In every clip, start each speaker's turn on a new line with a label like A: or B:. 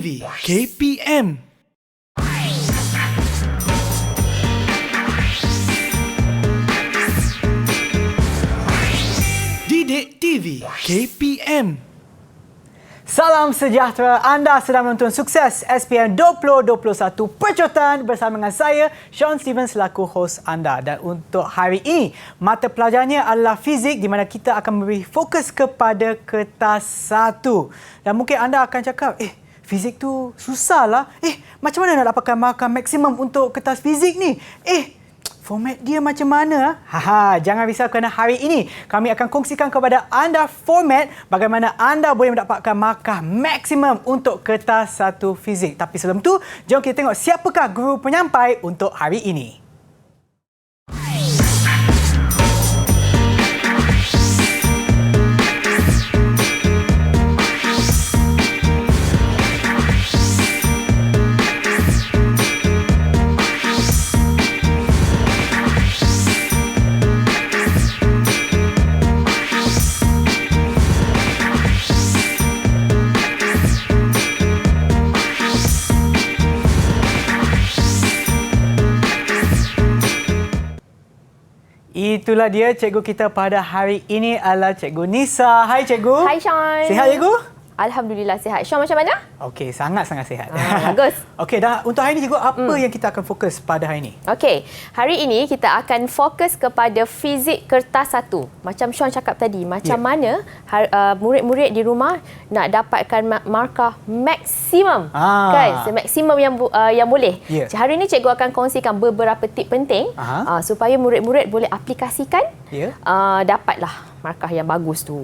A: TV KPM. Didik TV KPM.
B: Salam sejahtera, anda sedang menonton Sukses SPM 2021 Percotan bersama dengan saya, Sean Steven selaku hos anda. Dan untuk hari ini, mata pelajarannya adalah fizik di mana kita akan memberi fokus kepada kertas 1. Dan mungkin anda akan cakap, fizik tu susahlah. Macam mana nak dapatkan markah maksimum untuk kertas fizik ni? Format dia macam mana? Jangan risau kerana hari ini kami akan kongsikan kepada anda format bagaimana anda boleh mendapatkan markah maksimum untuk kertas 1 fizik. Tapi sebelum tu, jom kita tengok siapakah guru penyampai untuk hari ini. Itulah dia cikgu kita pada hari ini adalah Cikgu Nisa. Hai Cikgu.
C: Hai Sean.
B: Sihat Cikgu?
C: Alhamdulillah sihat. Sean macam mana?
B: Okey, sangat-sangat sihat.
C: Bagus.
B: Okey, dah untuk hari ini Cikgu, apa yang kita akan fokus pada hari ini?
C: Okey, hari ini kita akan fokus kepada fizik kertas 1. Macam Sean cakap tadi, macam mana murid-murid di rumah nak dapatkan markah maksimum. Kan? Maksimum yang boleh. Hari ini cikgu akan kongsikan beberapa tip penting supaya murid-murid boleh aplikasikan dapatlah markah yang bagus tu.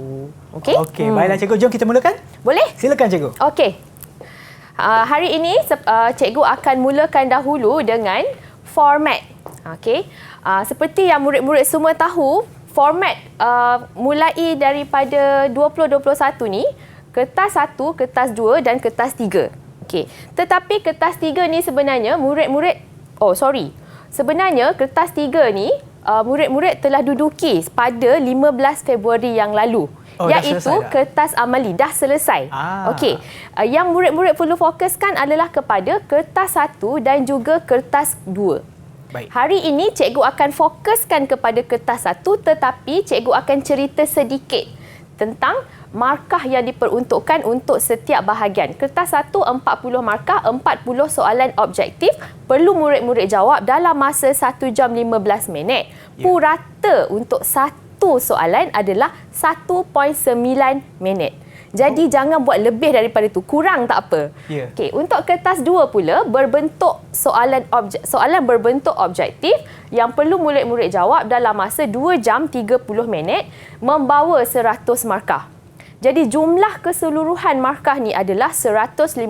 C: Okey?
B: Okey, baiklah cikgu, jom kita mulakan.
C: Boleh?
B: Silakan cikgu.
C: Okey. Hari ini cikgu akan mulakan dahulu dengan format. Okey. Seperti yang murid-murid semua tahu, format mulai daripada 2021 ni, kertas 1, kertas 2 dan kertas 3. Okey. Tetapi kertas 3 ni sebenarnya sebenarnya kertas 3 ni murid-murid telah duduki pada 15 Februari yang lalu. Iaitu kertas amali dah selesai. Okey. Yang murid-murid perlu fokuskan adalah kepada kertas 1 dan juga kertas 2.
B: Baik.
C: Hari ini cikgu akan fokuskan kepada kertas 1 tetapi cikgu akan cerita sedikit tentang markah yang diperuntukkan untuk setiap bahagian. Kertas 1 40 markah, 40 soalan objektif, perlu murid-murid jawab dalam masa 1 jam 15 minit. Purata untuk satu soalan adalah 1.9 minit. Jadi jangan buat lebih daripada itu, kurang tak apa. Okey, untuk kertas 2 pula berbentuk soalan berbentuk objektif yang perlu murid-murid jawab dalam masa 2 jam 30 minit membawa 100 markah. Jadi jumlah keseluruhan markah ni adalah 155.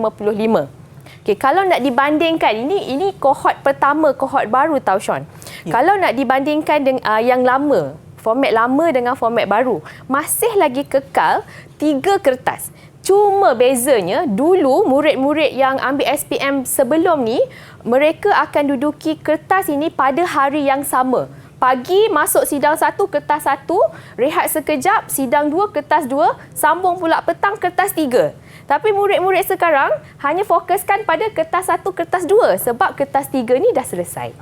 C: Okey, kalau nak dibandingkan, ini kohort pertama, kohort baru tau Sean. Kalau nak dibandingkan dengan yang lama, format lama dengan format baru, masih lagi kekal 3 kertas. Cuma bezanya, dulu murid-murid yang ambil SPM sebelum ni, mereka akan duduki kertas ini pada hari yang sama. Pagi masuk sidang 1, kertas 1, rehat sekejap, sidang 2, kertas 2, sambung pula petang, kertas 3. Tapi murid-murid sekarang hanya fokuskan pada kertas 1, kertas 2 sebab kertas 3 ni dah selesai.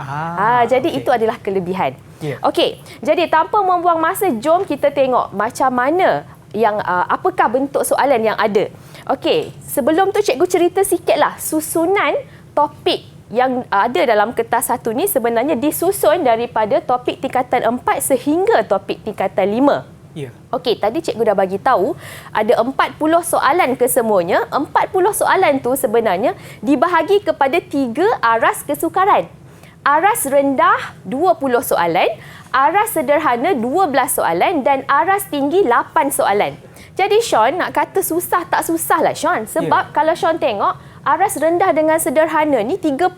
C: Jadi itu adalah kelebihan. Okey, jadi tanpa membuang masa, jom kita tengok macam mana apakah bentuk soalan yang ada. Okey, sebelum tu cikgu cerita sikitlah susunan topik yang ada dalam kertas 1 ni sebenarnya disusun daripada topik tingkatan 4 sehingga topik tingkatan 5. Okey, tadi cikgu dah bagi tahu ada 40 soalan kesemuanya. 40 soalan tu sebenarnya dibahagi kepada 3 aras kesukaran. Aras rendah 20 soalan, aras sederhana 12 soalan dan aras tinggi 8 soalan. Jadi Sean nak kata susah tak susah lah Sean. Sebab kalau Sean tengok, aras rendah dengan sederhana ni 32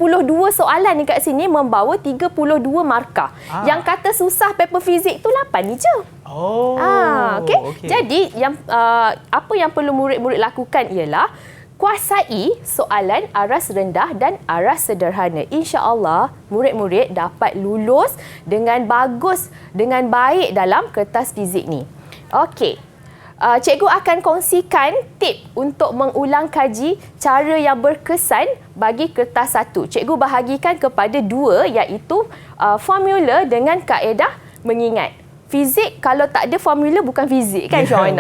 C: soalan dekat sini membawa 32 markah. Yang kata susah paper fizik tu 8 ni je. Okey. Jadi apa yang perlu murid-murid lakukan ialah kuasai soalan aras rendah dan aras sederhana. InsyaAllah murid-murid dapat lulus dengan bagus, dengan baik dalam kertas fizik ni. Okey. cikgu akan kongsikan tip untuk mengulang kaji cara yang berkesan bagi kertas 1. Cikgu bahagikan kepada 2 iaitu formula dengan kaedah mengingat. Fizik kalau tak ada formula bukan fizik kan Sean?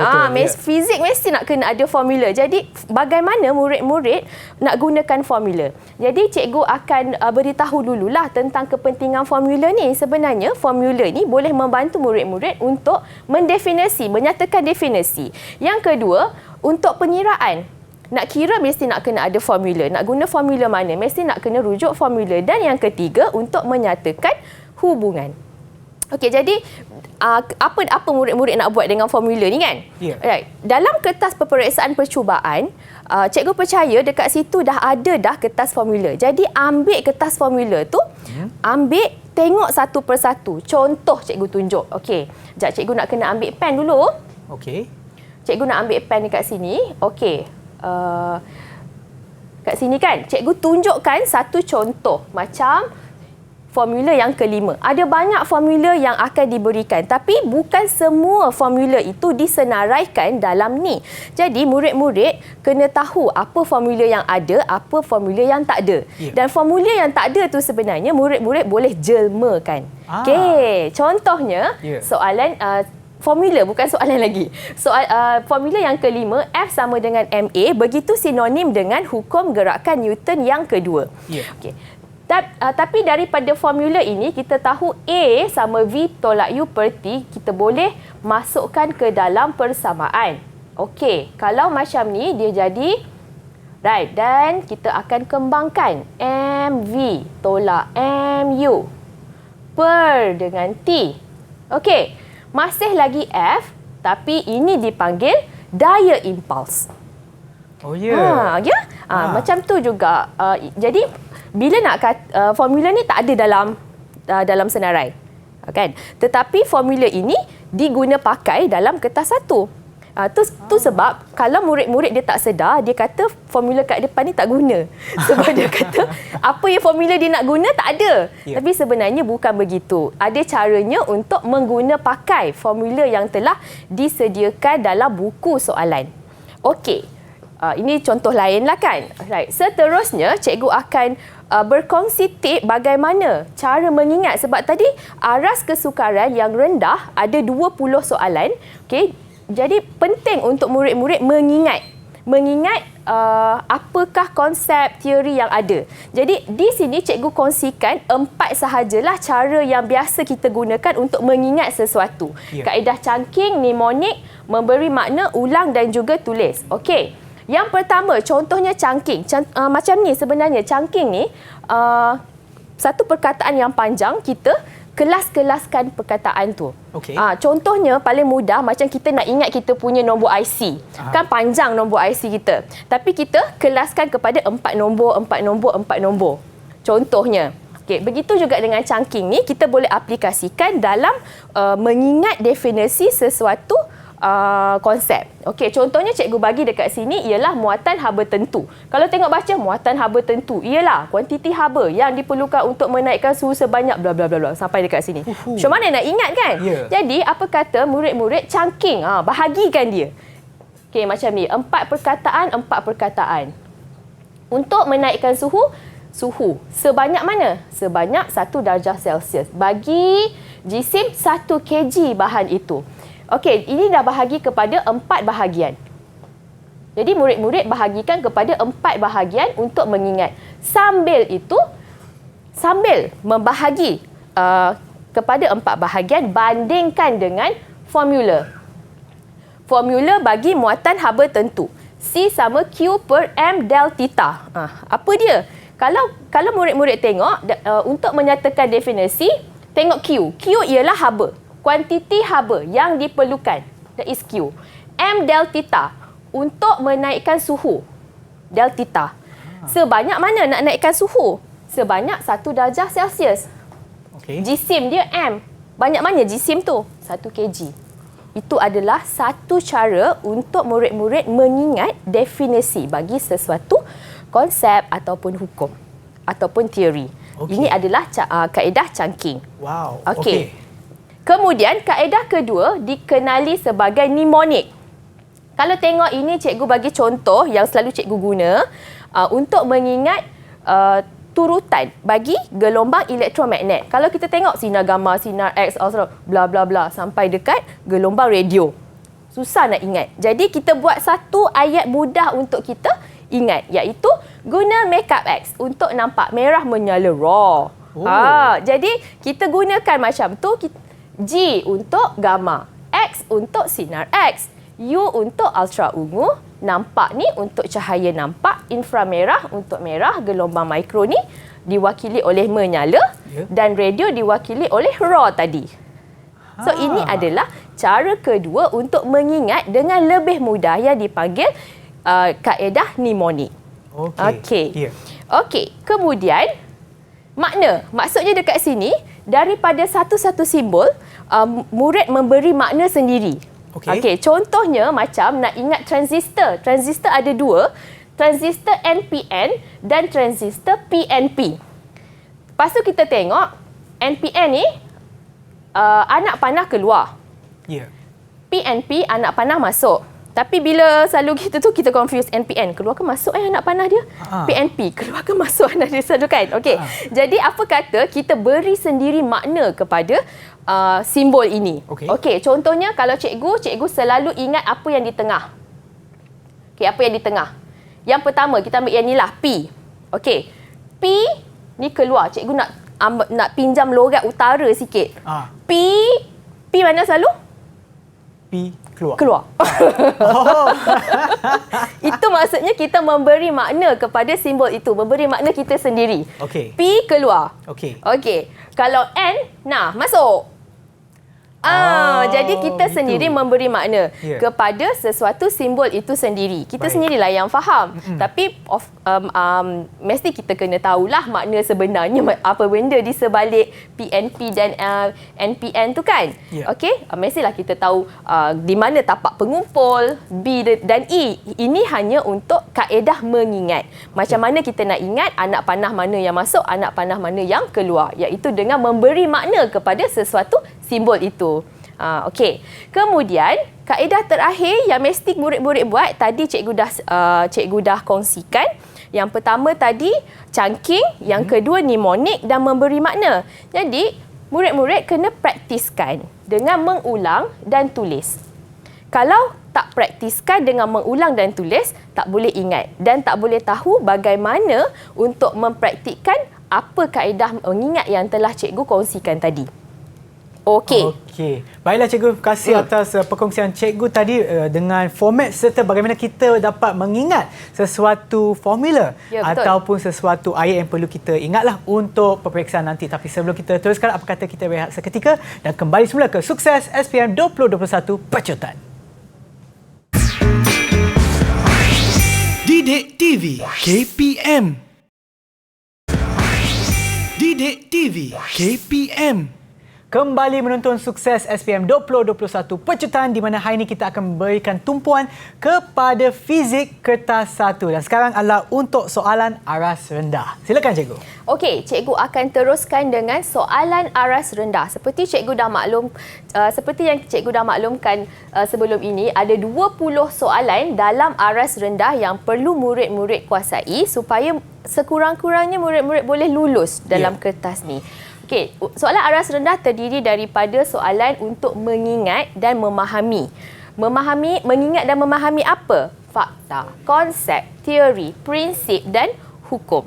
C: Fizik mesti nak kena ada formula. Jadi bagaimana murid-murid nak gunakan formula? Jadi cikgu akan beritahu dululah tentang kepentingan formula ni. Sebenarnya formula ni boleh membantu murid-murid untuk menyatakan definisi. Yang kedua, untuk pengiraan. Nak kira mesti nak kena ada formula. Nak guna formula mana? Mesti nak kena rujuk formula. Dan yang ketiga, untuk menyatakan hubungan. Okey, jadi apa murid-murid nak buat dengan formula ni kan? Right. Dalam kertas peperiksaan percubaan, cikgu percaya dekat situ dah ada kertas formula. Jadi ambil kertas formula tu, tengok satu persatu. Contoh cikgu tunjuk. Okey. Sekejap cikgu nak kena ambil pen dulu.
B: Okey.
C: Cikgu nak ambil pen dekat sini. Okey. Kat sini kan, cikgu tunjukkan satu contoh macam formula yang kelima. Ada banyak formula yang akan diberikan, tapi bukan semua formula itu disenaraikan dalam ni. Jadi murid-murid kena tahu apa formula yang ada, apa formula yang tak ada. Dan formula yang tak ada tu sebenarnya murid-murid boleh jelmakan. Okey, contohnya soalan formula, bukan soalan lagi. Formula yang kelima, F sama dengan MA, begitu sinonim dengan hukum gerakan Newton yang kedua. Okey. Tapi daripada formula ini, kita tahu A sama V tolak U per T, kita boleh masukkan ke dalam persamaan. Okey, kalau macam ni, dia jadi right. Dan kita akan kembangkan MV tolak MU per dengan T. Okey, masih lagi F, tapi ini dipanggil daya impuls. Macam tu juga. Jadi bila nak formula ni tak ada dalam senarai, kan? Tetapi formula ini diguna pakai dalam kertas 1. Tu sebab kalau murid-murid dia tak sedar, dia kata formula kat depan ni tak guna. Sebab dia kata apa yang formula dia nak guna tak ada. Tapi sebenarnya bukan begitu. Ada caranya untuk mengguna pakai formula yang telah disediakan dalam buku soalan. Okey. Ini contoh lain lah kan. Right. Seterusnya, cikgu akan berkongsi tip bagaimana cara mengingat. Sebab tadi aras kesukaran yang rendah ada 20 soalan. Okay. Jadi penting untuk murid-murid mengingat. Mengingat apakah konsep teori yang ada. Jadi di sini cikgu kongsikan 4 sahajalah cara yang biasa kita gunakan untuk mengingat sesuatu. Kaedah cangking, mnemonik, memberi makna, ulang dan juga tulis. Okey. Yang pertama, contohnya cangking. Macam ni sebenarnya, cangking ni satu perkataan yang panjang, kita kelas-kelaskan perkataan tu. Contohnya paling mudah, macam kita nak ingat kita punya nombor IC. Kan panjang nombor IC kita. Tapi kita kelaskan kepada 4 nombor. Contohnya. Okay, begitu juga dengan cangking ni, kita boleh aplikasikan dalam mengingat definisi sesuatu konsep. Okey, contohnya cikgu bagi dekat sini ialah muatan haba tentu. Kalau tengok baca, muatan haba tentu ialah kuantiti haba yang diperlukan untuk menaikkan suhu sebanyak bla bla bla bla sampai dekat sini. Macam mana nak ingat kan? Jadi apa kata murid-murid cangking, bahagikan dia. Okey, macam ni, 4 perkataan. Untuk menaikkan suhu sebanyak mana? Sebanyak 1 darjah Celsius. Bagi jisim 1 kg bahan itu. Okey, ini dah bahagi kepada 4 bahagian. Jadi murid-murid bahagikan kepada 4 bahagian untuk mengingat. Sambil membahagi kepada 4 bahagian, bandingkan dengan formula. Formula bagi muatan haba tentu. C sama Q per M del theta. Apa dia? Kalau murid-murid tengok, untuk menyatakan definisi, tengok Q. Q ialah haba. Kuantiti haba yang diperlukan, that is Q. M del theta, untuk menaikkan suhu, del theta. Sebanyak mana nak naikkan suhu? Sebanyak 1 darjah Celsius. Jisim dia M. Banyak mana jisim tu? 1 kg. Itu adalah satu cara untuk murid-murid mengingat definisi bagi sesuatu konsep ataupun hukum ataupun teori. Ini adalah kaedah cangking.
B: Wow.
C: Okey. Kemudian kaedah kedua dikenali sebagai mnemonik. Kalau tengok ini, cikgu bagi contoh yang selalu cikgu guna untuk mengingat turutan bagi gelombang elektromagnet. Kalau kita tengok sinar gamma, sinar X, bla bla bla sampai dekat gelombang radio. Susah nak ingat. Jadi kita buat satu ayat mudah untuk kita ingat, iaitu guna makeup X untuk nampak merah menyala raw. Jadi kita gunakan macam tu. G untuk gamma, X untuk sinar X, U untuk ultra ungu, nampak ni untuk cahaya nampak, inframerah untuk merah, gelombang mikro ni diwakili oleh menyala dan radio diwakili oleh raw tadi. So ini adalah cara kedua untuk mengingat dengan lebih mudah yang dipanggil kaedah mnemonik. Okey. Kemudian makna. Maksudnya dekat sini daripada satu-satu simbol murid memberi makna sendiri. Okey, contohnya macam nak ingat transistor. Transistor ada dua, transistor NPN dan transistor PNP. Lepas tu kita tengok NPN ni anak panah keluar. PNP anak panah masuk. Tapi bila selalu kita confuse NPN, keluar ke masuk anak panah dia? PNP, keluar ke masuk anak dia selalu kan? Okey. Jadi apa kata kita beri sendiri makna kepada simbol ini. Okey, contohnya kalau cikgu selalu ingat apa yang di tengah. Okey, apa yang di tengah? Yang pertama kita ambil yang ni lah, P. Okey. P ni keluar. Cikgu nak pinjam logat utara sikit. P mana selalu?
B: P keluar.
C: Itu maksudnya kita memberi makna kepada simbol itu, memberi makna kita sendiri. P keluar. Okey. Kalau N, nah masuk. Jadi kita sendiri memberi makna kepada sesuatu simbol itu sendiri. Kita sendirilah yang faham. Tapi mesti kita kena tahulah makna sebenarnya apa benda di sebalik PNP dan NPN tu kan. Okey, mestilah kita tahu di mana tapak pengumpul B dan E. Ini hanya untuk kaedah mengingat. Macam mana kita nak ingat anak panah mana yang masuk, anak panah mana yang keluar, iaitu dengan memberi makna kepada sesuatu simbol itu. Okey. Kemudian kaedah terakhir yang mesti murid-murid buat, tadi cikgu dah kongsikan. Yang pertama tadi chunking, yang kedua mnemonik dan memberi makna. Jadi murid-murid kena praktiskan dengan mengulang dan tulis. Kalau tak praktiskan dengan mengulang dan tulis, tak boleh ingat dan tak boleh tahu bagaimana untuk mempraktikkan apa kaedah mengingat yang telah cikgu kongsikan tadi. Okey.
B: Baiklah cikgu, terima kasih atas perkongsian cikgu tadi dengan format serta bagaimana kita dapat mengingat sesuatu formula ataupun sesuatu ayat yang perlu kita ingatlah untuk peperiksaan nanti. Tapi sebelum kita teruskan, apa kata kita rehat seketika dan kembali semula ke Sukses SPM 2021 Pecutan.
A: Didik TV KPM. Didik TV KPM.
B: Kembali menonton Sukses SPM 2021 Pecutan, di mana hari ini kita akan memberikan tumpuan kepada fizik kertas 1. Dan sekarang adalah untuk soalan aras rendah. Silakan cikgu.
C: Okey, cikgu akan teruskan dengan soalan aras rendah. Seperti yang cikgu dah maklumkan sebelum ini, ada 20 soalan dalam aras rendah yang perlu murid-murid kuasai supaya sekurang-kurangnya murid-murid boleh lulus dalam kertas ni. Okey, soalan aras rendah terdiri daripada soalan untuk mengingat dan memahami. Mengingat dan memahami apa? Fakta, konsep, teori, prinsip dan hukum.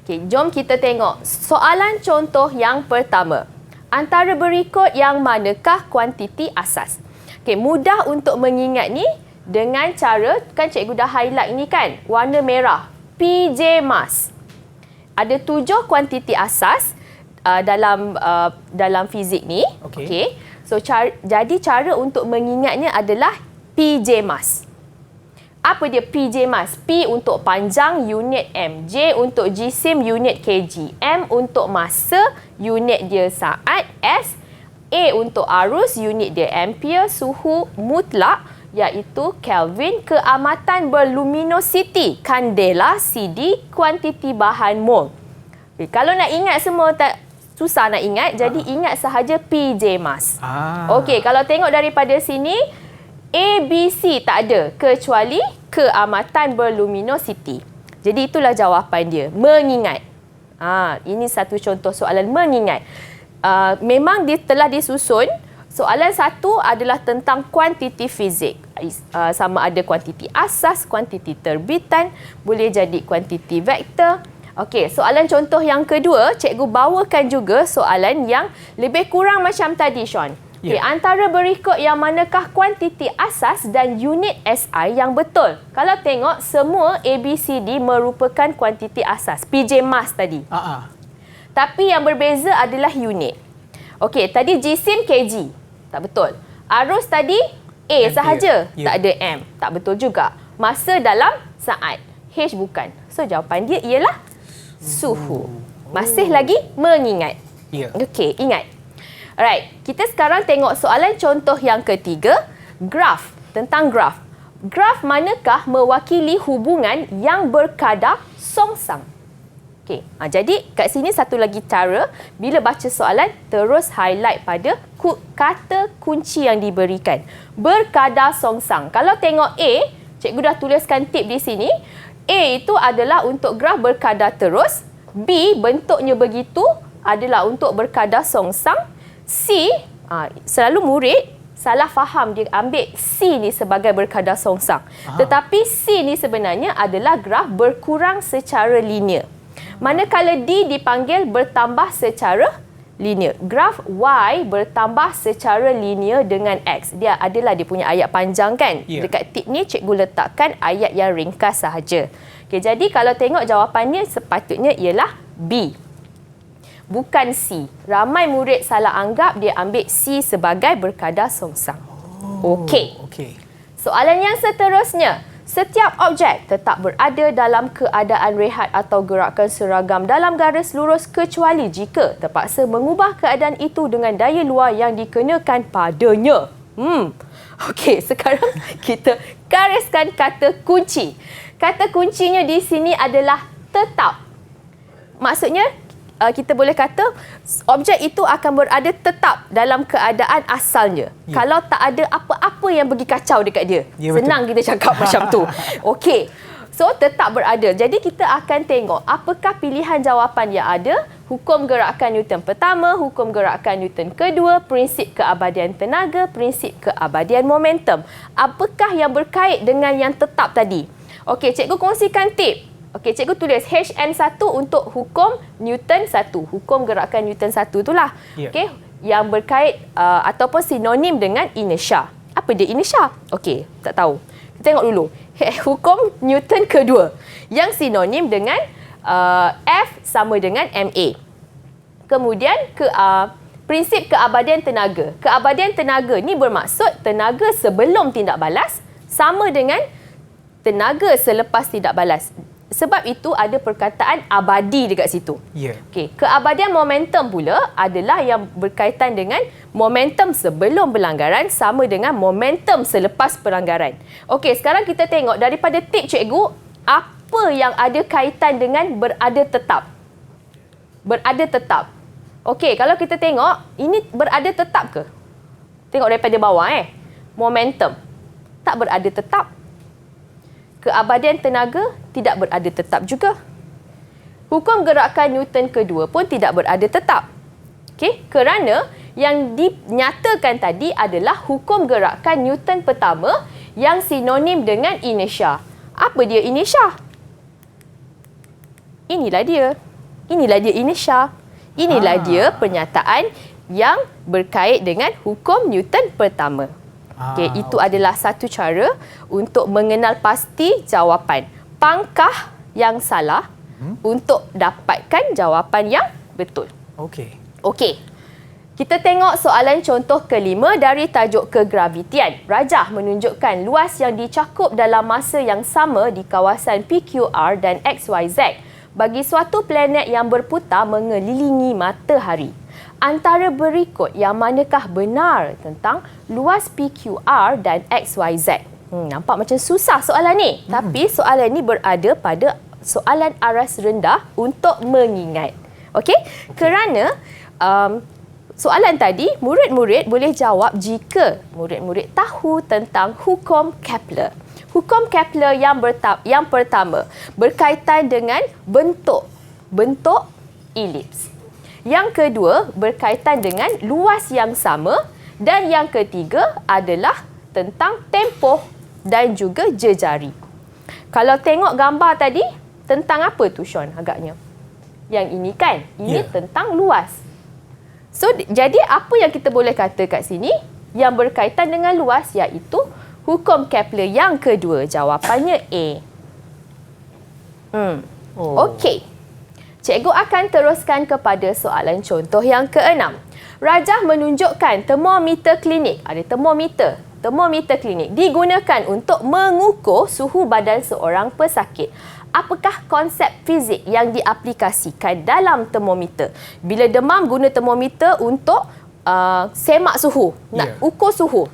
C: Okey, jom kita tengok soalan contoh yang pertama. Antara berikut yang manakah kuantiti asas? Okey, mudah untuk mengingat ni dengan cara, kan cikgu dah highlight ni kan, warna merah, PJ Mas. Ada 7 kuantiti asas dalam fizik ni. Okey. So jadi cara untuk mengingatnya adalah PJ Mas. Apa dia PJ Mas? P untuk panjang, unit M. J untuk jisim, unit kg. M untuk masa, unit dia saat. S, A untuk arus, unit dia ampere. Suhu mutlak iaitu Kelvin. Keamatan berluminositi, kandela. CD, kuantiti bahan mol. Okay, kalau nak ingat semua susah nak ingat, jadi ingat sahaja PJ Mas. Okey, kalau tengok daripada sini, ABC tak ada kecuali keamatan berluminositi. Jadi itulah jawapan dia, mengingat. Ini satu contoh soalan mengingat. Memang dia telah disusun. Soalan satu adalah tentang kuantiti fizik. Sama ada kuantiti asas, kuantiti terbitan, boleh jadi kuantiti vektor. Okey, soalan contoh yang kedua, cikgu bawakan juga soalan yang lebih kurang macam tadi, Sean. Okay, antara berikut yang manakah kuantiti asas dan unit SI yang betul? Kalau tengok, semua ABCD merupakan kuantiti asas. PJ Mas tadi. Tapi yang berbeza adalah unit. Okey, tadi jisim kg. Tak betul. Arus tadi A sahaja. Tak ada M. Tak betul juga. Masa dalam saat. H bukan. So, jawapan dia ialah suhu. Masih lagi mengingat. Okey, ingat. Alright, kita sekarang tengok soalan contoh yang ketiga. Graf. Tentang graf. Graf manakah mewakili hubungan yang berkadar songsang? Okey, jadi kat sini satu lagi cara, bila baca soalan, terus highlight pada kata kunci yang diberikan. Berkadar songsang. Kalau tengok A, cikgu dah tuliskan tip di sini. A itu adalah untuk graf berkadar terus. B, bentuknya begitu, adalah untuk berkadar songsang. C, selalu murid salah faham, dia ambil C ni sebagai berkadar songsang. Tetapi C ni sebenarnya adalah graf berkurang secara linear. Manakala D dipanggil bertambah secara linear. Graf Y bertambah secara linear dengan X. Dia punya ayat panjang kan? Dekat tip ni cikgu letakkan ayat yang ringkas sahaja. Okay, jadi kalau tengok jawapannya sepatutnya ialah B. Bukan C. Ramai murid salah anggap dia ambil C sebagai berkadar songsang. Okey. Soalan yang seterusnya. Setiap objek tetap berada dalam keadaan rehat atau gerakan seragam dalam garis lurus kecuali jika terpaksa mengubah keadaan itu dengan daya luar yang dikenakan padanya. Okey, sekarang kita gariskan kata kunci. Kata kuncinya di sini adalah tetap. Maksudnya, kita boleh kata objek itu akan berada tetap dalam keadaan asalnya. Kalau tak ada apa-apa yang pergi kacau dekat dia. Senang betul. Kita cakap macam tu. Okey. So, tetap berada. Jadi, kita akan tengok apakah pilihan jawapan yang ada. Hukum gerakan Newton pertama, hukum gerakan Newton kedua, prinsip keabadian tenaga, prinsip keabadian momentum. Apakah yang berkait dengan yang tetap tadi? Okey, cikgu kongsikan tip. Okey, cikgu tulis HN1 untuk hukum Newton 1. Hukum gerakan Newton 1 itulah. Okey, yang berkait ataupun sinonim dengan inersia. Apa dia inersia? Okey, tak tahu. Kita tengok dulu. Hukum Newton kedua yang sinonim dengan F sama dengan MA. Kemudian prinsip keabadian tenaga. Keabadian tenaga ni bermaksud tenaga sebelum tindak balas sama dengan tenaga selepas tindak balas. Sebab itu ada perkataan abadi dekat situ. Okey, keabadian momentum pula adalah yang berkaitan dengan momentum sebelum pelanggaran sama dengan momentum selepas pelanggaran. Okey, sekarang kita tengok daripada tip cikgu, apa yang ada kaitan dengan berada tetap. Berada tetap. Okey, kalau kita tengok, ini berada tetap ke? Tengok daripada bawah momentum. Tak berada tetap. Keabadian tenaga tidak berada tetap juga. Hukum gerakan Newton kedua pun tidak berada tetap. Okey, kerana yang dinyatakan tadi adalah hukum gerakan Newton pertama yang sinonim dengan inersia. Apa dia inersia? Inilah dia. Inilah dia inersia. Inilah dia pernyataan yang berkait dengan hukum Newton pertama. Okey, itu adalah satu cara untuk mengenal pasti jawapan. Pangkah yang salah untuk dapatkan jawapan yang betul. Okey. Kita tengok soalan contoh kelima dari tajuk kegravitian. Rajah menunjukkan luas yang dicakup dalam masa yang sama di kawasan PQR dan XYZ bagi suatu planet yang berputar mengelilingi matahari. Antara berikut yang manakah benar tentang luas PQR dan XYZ? Nampak macam susah soalan ni. Tapi soalan ni berada pada soalan aras rendah untuk mengingat. Okey? Kerana Soalan tadi, murid-murid boleh jawab jika murid-murid tahu tentang hukum Kepler. Hukum Kepler yang pertama berkaitan dengan bentuk elips. Yang kedua berkaitan dengan luas yang sama dan yang ketiga adalah tentang tempoh dan juga jejari. Kalau tengok gambar tadi, tentang apa tu Sean agaknya? Yang ini kan, ini tentang luas. So, jadi apa yang kita boleh kata kat sini yang berkaitan dengan luas iaitu hukum Kepler yang kedua. Jawapannya A. Okey. Cikgu akan teruskan kepada soalan contoh yang keenam. Rajah menunjukkan termometer klinik. Ada termometer. Termometer klinik digunakan untuk mengukur suhu badan seorang pesakit. Apakah konsep fizik yang diaplikasikan dalam termometer? Bila demam, guna termometer untuk semak suhu, nak ukur suhu.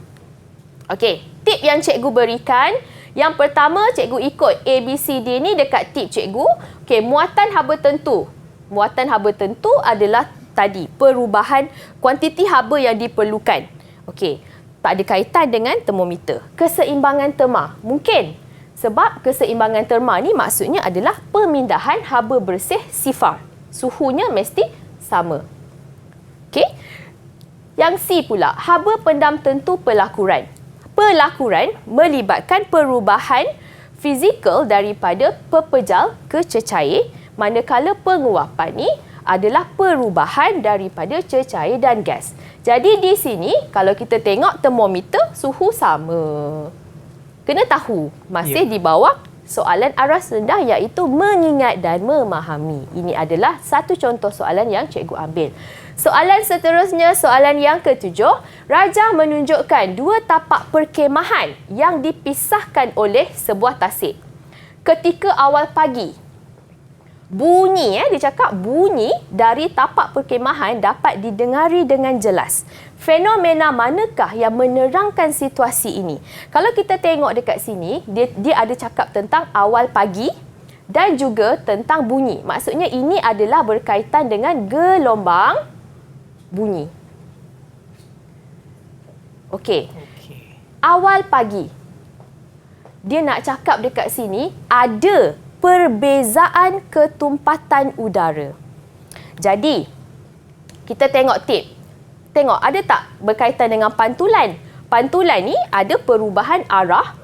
C: Okey, tip yang cikgu berikan, yang pertama cikgu ikut ABCD ni dekat tip cikgu. Okey, muatan haba tentu. Muatan haba tentu adalah tadi perubahan kuantiti haba yang diperlukan. Okey, tak ada kaitan dengan termometer. Keseimbangan terma mungkin. Sebab keseimbangan terma ni maksudnya adalah pemindahan haba bersih sifar. Suhunya mesti sama. Okey. Yang C pula, haba pendam tentu pelakuran. Pelakuran melibatkan perubahan fizikal daripada pepejal ke cecair, manakala penguapan ni adalah perubahan daripada cecair dan gas. Jadi di sini kalau kita tengok termometer suhu sama. Kena tahu masih di bawah soalan aras rendah iaitu mengingat dan memahami. Ini adalah satu contoh soalan yang cikgu ambil. Soalan seterusnya, soalan yang ketujuh. Rajah menunjukkan dua tapak perkemahan yang dipisahkan oleh sebuah tasik. Ketika awal pagi, bunyi, dia cakap bunyi dari tapak perkemahan dapat didengari dengan jelas. Fenomena manakah yang menerangkan situasi ini? Kalau kita tengok dekat sini, dia ada cakap tentang awal pagi dan juga tentang bunyi. Maksudnya ini adalah berkaitan dengan gelombang bunyi. Okey. Awal pagi. Dia nak cakap dekat sini ada perbezaan ketumpatan udara. Jadi, kita tengok tip. Tengok, ada tak berkaitan dengan pantulan? Pantulan ni ada perubahan arah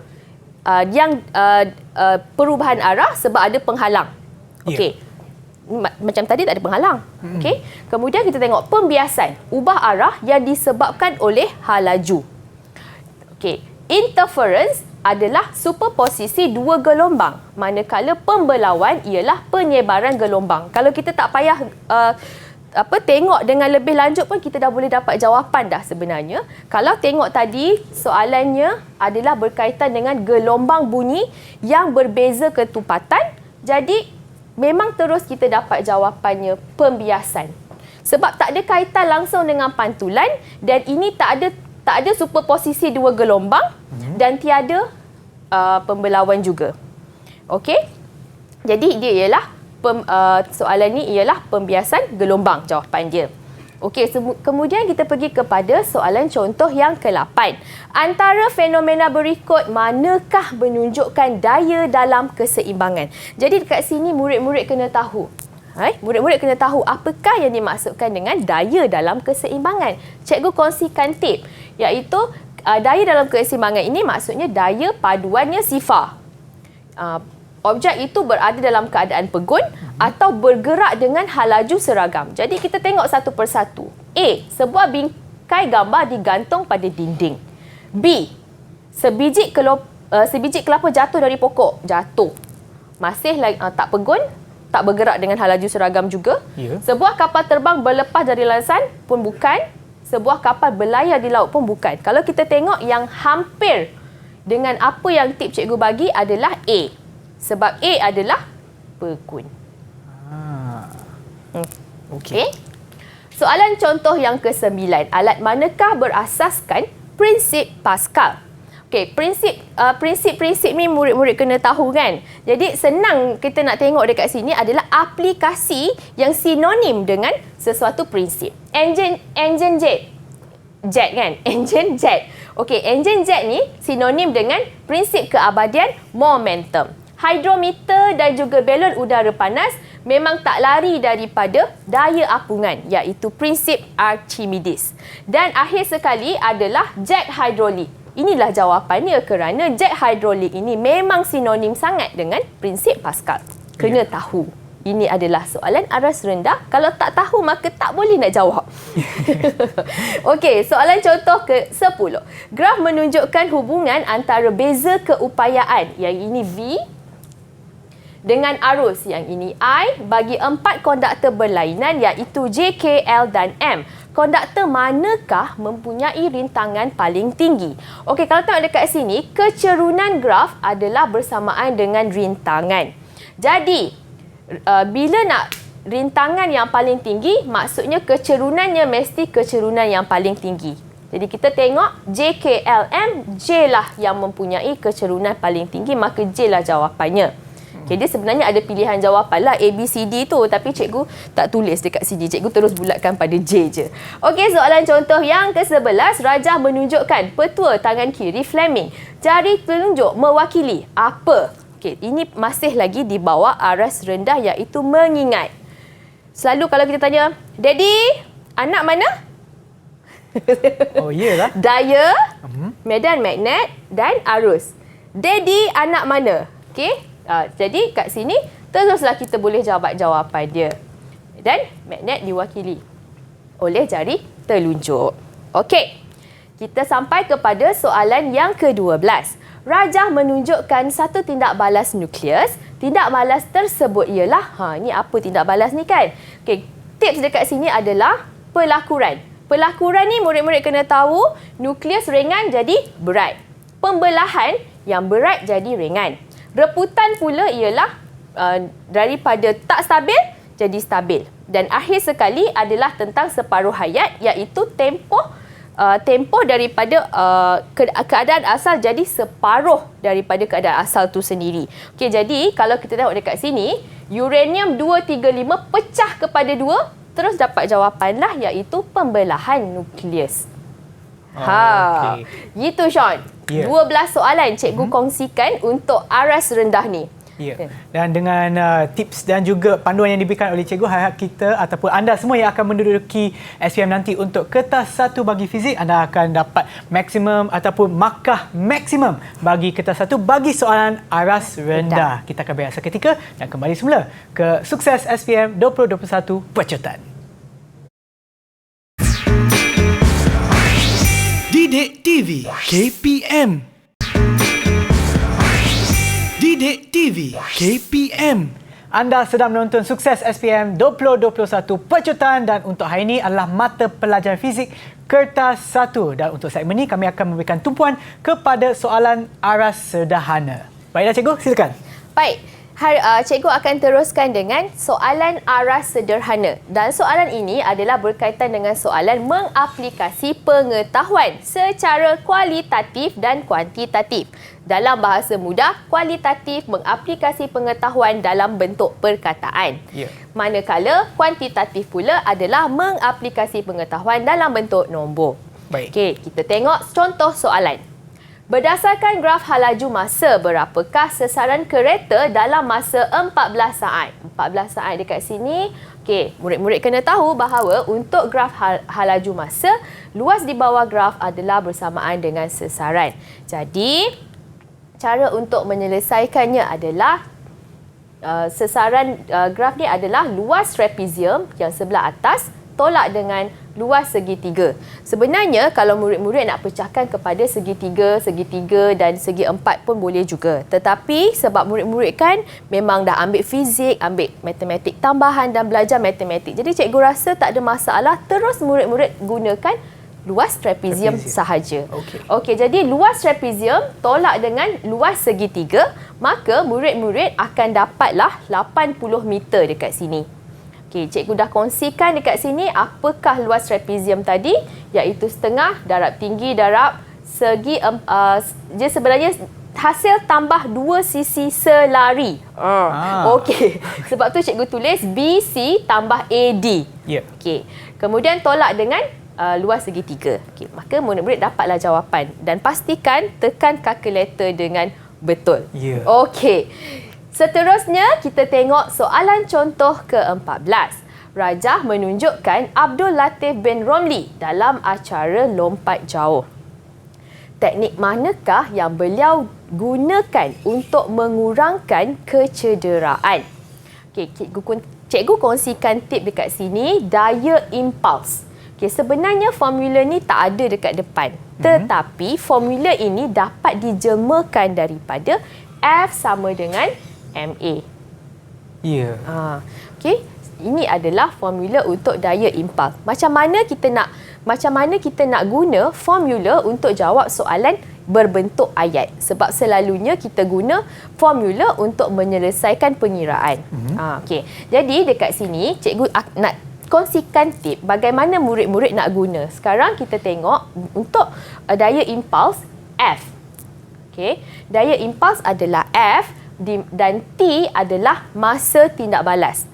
C: perubahan arah sebab ada penghalang. Okey. Macam tadi tak ada penghalang. Okey. Kemudian kita tengok pembiasan, ubah arah yang disebabkan oleh halaju. Okey. Interference adalah superposisi dua gelombang, manakala pembelauan ialah penyebaran gelombang. Kalau kita tak payah tengok dengan lebih lanjut pun kita dah boleh dapat jawapan dah sebenarnya. Kalau tengok tadi soalannya adalah berkaitan dengan gelombang bunyi yang berbeza ketumpatan. Jadi memang terus kita dapat jawapannya pembiasan. Sebab tak ada kaitan langsung dengan pantulan dan ini tak ada superposisi dua gelombang dan tiada pembelauan juga. Okey? Jadi dia ialah soalan ni ialah pembiasan gelombang jawapan dia. Okey, kemudian kita pergi kepada soalan contoh yang ke-8. Antara fenomena berikut manakah menunjukkan daya dalam keseimbangan? Jadi dekat sini murid-murid kena tahu. Murid-murid kena tahu apakah yang dimaksudkan dengan daya dalam keseimbangan. Cikgu kongsikan tip iaitu daya dalam keseimbangan ini maksudnya daya paduannya sifar. Objek itu berada dalam keadaan pegun atau bergerak dengan halaju seragam. Jadi kita tengok satu persatu. A. Sebuah bingkai gambar digantung pada dinding. B. Sebiji kelapa jatuh dari pokok. Jatuh. Masih tak pegun, tak bergerak dengan halaju seragam juga. Sebuah kapal terbang berlepas dari landasan pun bukan. Sebuah kapal berlayar di laut pun bukan. Kalau kita tengok yang hampir dengan apa yang tip cikgu bagi adalah A. Sebab A adalah pegun. Okey. Soalan contoh yang ke-9. Alat manakah berasaskan prinsip Pascal? Okey, prinsip-prinsip ni murid-murid kena tahu kan. Jadi senang kita nak tengok dekat sini adalah aplikasi yang sinonim dengan sesuatu prinsip. Enjin jet kan? Enjin jet. Okey, enjin jet ni sinonim dengan prinsip keabadian momentum. Hidrometer dan juga belon udara panas memang tak lari daripada daya apungan, iaitu prinsip Archimedes. Dan akhir sekali adalah jet hidrolik. Inilah jawapannya kerana jet hidrolik ini memang sinonim sangat dengan prinsip Pascal. Kena tahu. Ini adalah soalan aras rendah. Kalau tak tahu maka tak boleh nak jawab. Okey, soalan contoh ke-10. Graf menunjukkan hubungan antara beza keupayaan, yang ini V, dengan arus, yang ini I, bagi 4 konduktor berlainan iaitu J, K, L dan M. Konduktor manakah mempunyai rintangan paling tinggi? Okey, kalau tengok dekat sini, kecerunan graf adalah bersamaan dengan rintangan. Jadi, bila nak rintangan yang paling tinggi, maksudnya kecerunannya mesti kecerunan yang paling tinggi. Jadi kita tengok J, K, L, M, J lah yang mempunyai kecerunan paling tinggi, maka J lah jawapannya. Jadi sebenarnya ada pilihan jawapan lah A, B, C, D tu, tapi cikgu tak tulis dekat sini. Cikgu terus bulatkan pada J je. Okey, soalan contoh yang ke-11. Rajah menunjukkan petua tangan kiri Fleming. Jari telunjuk mewakili apa? Okey, ini masih lagi di bawah aras rendah iaitu mengingat. Selalu kalau kita tanya, Daddy, anak mana?
B: Oh, iyalah.
C: Daya, medan magnet dan arus. Daddy, anak mana? Okey. Jadi kat sini teruslah kita boleh jawab jawapan dia. Dan magnet diwakili oleh jari telunjuk. Okey. Kita sampai kepada soalan yang ke-12. Rajah menunjukkan satu tindak balas nukleus. Tindak balas tersebut ialah, ni apa tindak balas ni kan? Okey, tips dekat sini adalah pelakuran. Pelakuran ni murid-murid kena tahu, nukleus ringan jadi berat. Pembelahan yang berat jadi ringan. Reputan pula ialah daripada tak stabil jadi stabil. Dan akhir sekali adalah tentang separuh hayat, iaitu tempoh daripada keadaan asal jadi separuh daripada keadaan asal tu sendiri. Okey, jadi kalau kita tengok dekat sini, uranium 235 pecah kepada 2, terus dapat jawapan lah, iaitu pembelahan nukleus. Okay. Gitu Sean. 12 soalan cikgu kongsikan untuk aras rendah ni.
B: Dan dengan tips dan juga panduan yang diberikan oleh cikgu, harap kita ataupun anda semua yang akan menduduki SPM nanti untuk kertas 1 bagi fizik, anda akan dapat maksimum ataupun markah maksimum bagi kertas 1 bagi soalan aras rendah. Kita akan berehat seketika dan kembali semula ke Sukses SPM 2021 Pecutan.
A: Didik TV KPM. Didik TV KPM.
B: Anda sedang menonton Sukses SPM 2021 Pecutan, dan untuk hari ini adalah mata pelajaran fizik kertas 1, dan untuk segmen ini kami akan memberikan tumpuan kepada soalan aras sederhana. Baiklah cikgu, silakan.
C: Baik. Cikgu akan teruskan dengan soalan aras sederhana. Dan soalan ini adalah berkaitan dengan soalan mengaplikasi pengetahuan secara kualitatif dan kuantitatif. Dalam bahasa mudah, kualitatif mengaplikasi pengetahuan dalam bentuk perkataan. Manakala kuantitatif pula adalah mengaplikasi pengetahuan dalam bentuk nombor.
B: Baik.
C: Okey, kita tengok contoh soalan. Berdasarkan graf halaju masa, berapakah sesaran kereta dalam masa 14 saat? 14 saat dekat sini. Okey, murid-murid kena tahu bahawa untuk graf halaju masa, luas di bawah graf adalah bersamaan dengan sesaran. Jadi, cara untuk menyelesaikannya adalah sesaran graf ni adalah luas trapezium yang sebelah atas tolak dengan luas segitiga. Sebenarnya kalau murid-murid nak pecahkan kepada segitiga dan segi empat pun boleh juga. Tetapi sebab murid-murid kan memang dah ambil fizik, ambil matematik tambahan dan belajar matematik. Jadi cikgu rasa tak ada masalah, terus murid-murid gunakan luas trapezium sahaja. Okey, jadi luas trapezium tolak dengan luas segitiga, maka murid-murid akan dapatlah 80 meter dekat sini. Okey, cikgu dah kongsikan dekat sini apakah luas trapezium tadi, iaitu setengah darab tinggi darab dia sebenarnya hasil tambah 2 sisi selari. Okey. Sebab tu cikgu tulis BC tambah AD.
B: Ya.
C: Okey. Kemudian tolak dengan luas segitiga. Okey. Maka murid-murid dapatlah jawapan dan pastikan tekan kalkulator dengan betul.
B: Ya.
C: Okey. Seterusnya kita tengok soalan contoh ke-14. Rajah menunjukkan Abdul Latif bin Romli dalam acara lompat jauh. Teknik manakah yang beliau gunakan untuk mengurangkan kecederaan? Okey, cikgu kongsikan tip dekat sini, daya impuls. Okey, sebenarnya formula ni tak ada dekat depan. Tetapi formula ini dapat dijemakan daripada F sama dengan MA.
B: Ya.
C: Okey. Ini adalah formula untuk daya impuls. Macam mana kita nak guna formula untuk jawab soalan berbentuk ayat? Sebab selalunya kita guna formula untuk menyelesaikan pengiraan. Okey. Jadi dekat sini cikgu nak kongsikan tip bagaimana murid-murid nak guna. Sekarang kita tengok untuk daya impuls F. Okey. Daya impuls adalah F dan T adalah masa tindak balas.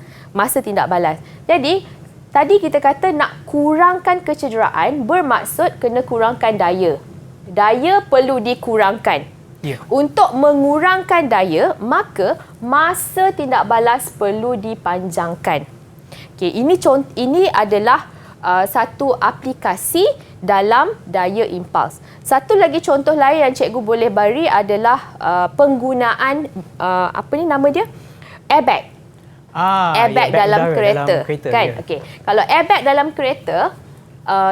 C: Jadi, tadi kita kata nak kurangkan kecederaan bermaksud kena kurangkan daya. Daya perlu dikurangkan.
B: Ya.
C: Untuk mengurangkan daya, maka masa tindak balas perlu dipanjangkan. Okay, ini adalah satu aplikasi dalam daya impuls. Satu lagi contoh lain yang cikgu boleh beri adalah penggunaan airbag. Airbag dalam kereta kan? Ya. Okey. Kalau airbag dalam kereta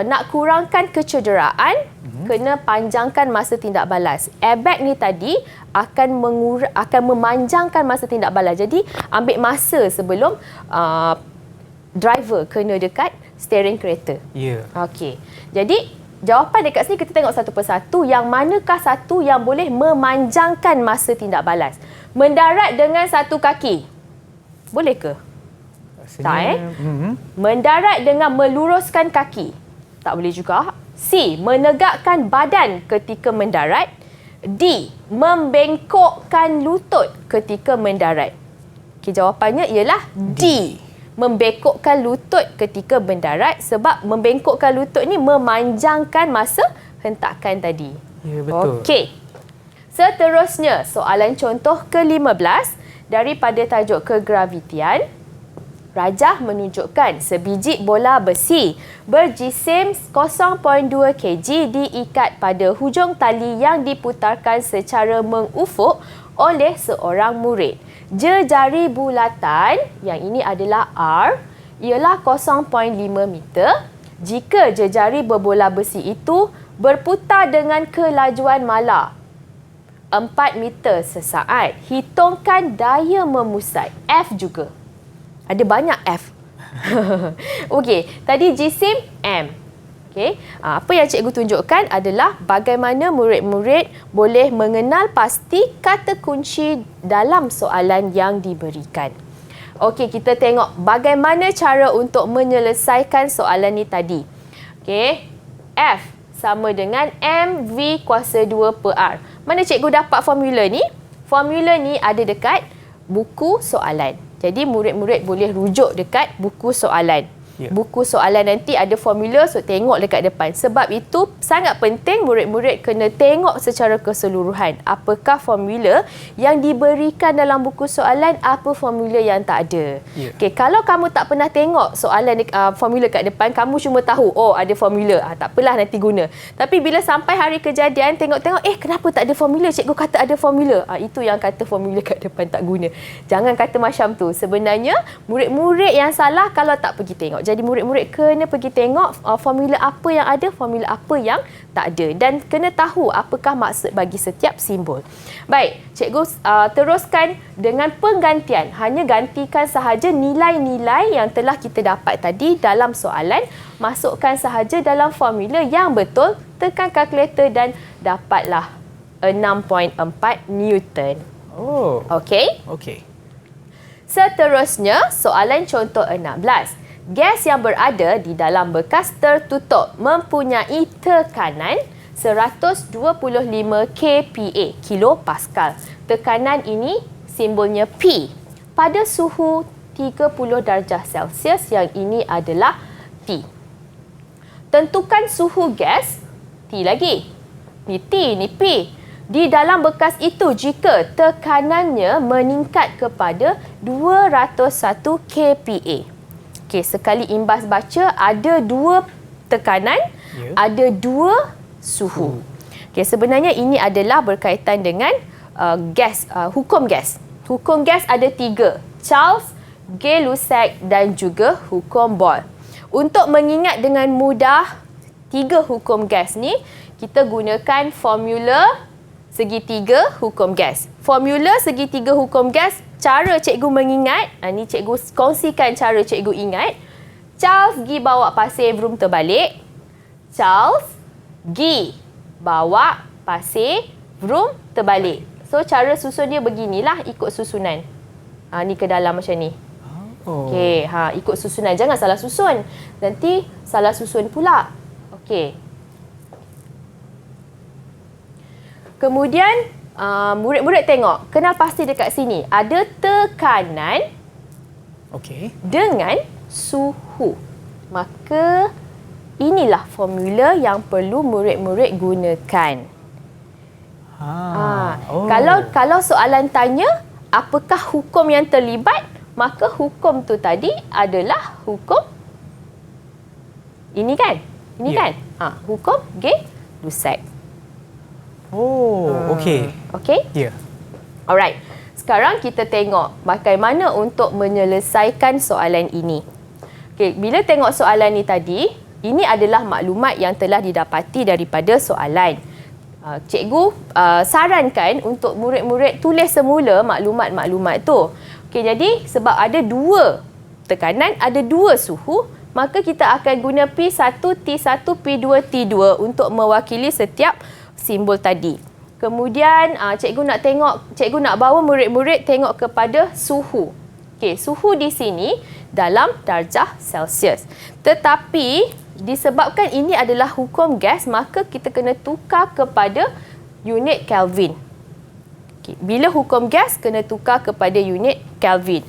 C: nak kurangkan kecederaan, kena panjangkan masa tindak balas. Airbag ni tadi akan memanjangkan masa tindak balas. Jadi ambil masa sebelum driver kena dekat steering kereta.
B: Ya.
C: Okey. Jadi jawapan dekat sini kita tengok satu persatu, yang manakah satu yang boleh memanjangkan masa tindak balas? Mendarat dengan satu kaki. Boleh ke? Tak Mendarat dengan meluruskan kaki. Tak boleh juga. C. Menegakkan badan ketika mendarat. D. Membengkokkan lutut ketika mendarat. Okay, jawapannya ialah D. Membengkokkan lutut ketika mendarat, sebab membengkokkan lutut ni memanjangkan masa hentakan tadi.
B: Ya, betul.
C: Okey. Seterusnya, soalan contoh ke-15. Daripada tajuk kegravitian, Rajah menunjukkan sebiji bola besi berjisim 0.2 kg diikat pada hujung tali yang diputarkan secara mengufuk oleh seorang murid. Jejari bulatan, yang ini adalah R, ialah 0.5 meter. Jika jejari berbola besi itu berputar dengan kelajuan mala 4 meter sesaat, hitungkan daya memusat F juga. Ada banyak F. Okey, tadi jisim M. Okey, apa yang cikgu tunjukkan adalah bagaimana murid-murid boleh mengenal pasti kata kunci dalam soalan yang diberikan. Okey, kita tengok bagaimana cara untuk menyelesaikan soalan ni tadi. Okey, F sama dengan MV kuasa 2 per R. Mana cikgu dapat formula ni? Formula ni ada dekat buku soalan. Jadi murid-murid boleh rujuk dekat buku soalan. Ya. Buku soalan nanti ada formula, so tengok dekat depan. Sebab itu sangat penting murid-murid kena tengok secara keseluruhan. Apakah formula yang diberikan dalam buku soalan, apa formula yang tak ada. Ya. Okay, kalau kamu tak pernah tengok soalan formula kat depan, kamu cuma tahu, oh ada formula, tak apalah nanti guna. Tapi bila sampai hari kejadian, tengok-tengok, kenapa tak ada formula? Cikgu kata ada formula. Itu yang kata formula kat depan tak guna. Jangan kata macam tu. Sebenarnya, murid-murid yang salah kalau tak pergi tengok. Jadi murid-murid kena pergi tengok formula apa yang ada, formula apa yang tak ada, dan kena tahu apakah maksud bagi setiap simbol. Baik, cikgu teruskan dengan penggantian. Hanya gantikan sahaja nilai-nilai yang telah kita dapat tadi dalam soalan, masukkan sahaja dalam formula yang betul, tekan kalkulator dan dapatlah 6.4 Newton.
B: Oh.
C: Okey?
B: Okey.
C: Seterusnya, soalan contoh 16. Gas yang berada di dalam bekas tertutup mempunyai tekanan 125 kPa, kilopascal. Tekanan ini simbolnya P. Pada suhu 30 darjah Celsius, yang ini adalah T. Tentukan suhu gas, T lagi. Ni T, ni P. Di dalam bekas itu jika tekanannya meningkat kepada 201 kPa. Okey, sekali imbas baca ada dua tekanan, ada dua suhu. Okey, sebenarnya ini adalah berkaitan dengan hukum gas. Hukum gas ada 3, Charles, Gay-Lussac dan juga hukum Boyle. Untuk mengingat dengan mudah 3 hukum gas ni, kita gunakan formula segitiga hukum gas. Formula segitiga hukum gas, cara cikgu mengingat, ni cikgu kongsikan cara cikgu ingat. Charles pergi bawa pasir vroom terbalik. Charles pergi bawa pasir vroom terbalik. So cara susun dia beginilah, ikut susunan. Ni ke dalam macam ni. Okey, ikut susunan. Jangan salah susun. Nanti salah susun pula. Okey. Kemudian murid-murid tengok, kenal pasti dekat sini ada tekanan dengan suhu. Maka inilah formula yang perlu murid-murid gunakan. Kalau soalan tanya apakah hukum yang terlibat, maka hukum tu tadi adalah hukum ini kan? Ini kan? Hukum Gay-Lussac.
B: Okey.
C: Okey?
B: Ya.
C: Alright. Sekarang kita tengok bagaimana untuk menyelesaikan soalan ini. Okey, bila tengok soalan ni tadi, ini adalah maklumat yang telah didapati daripada soalan. Cikgu sarankan untuk murid-murid tulis semula maklumat-maklumat tu. Okey, jadi sebab ada 2 tekanan, ada 2 suhu, maka kita akan guna P1, T1, P2, T2 untuk mewakili setiap simbol tadi. Kemudian cikgu nak bawa murid-murid tengok kepada suhu. Okey, suhu di sini dalam darjah Celsius. Tetapi disebabkan ini adalah hukum gas, maka kita kena tukar kepada unit Kelvin. Okey, bila hukum gas kena tukar kepada unit Kelvin.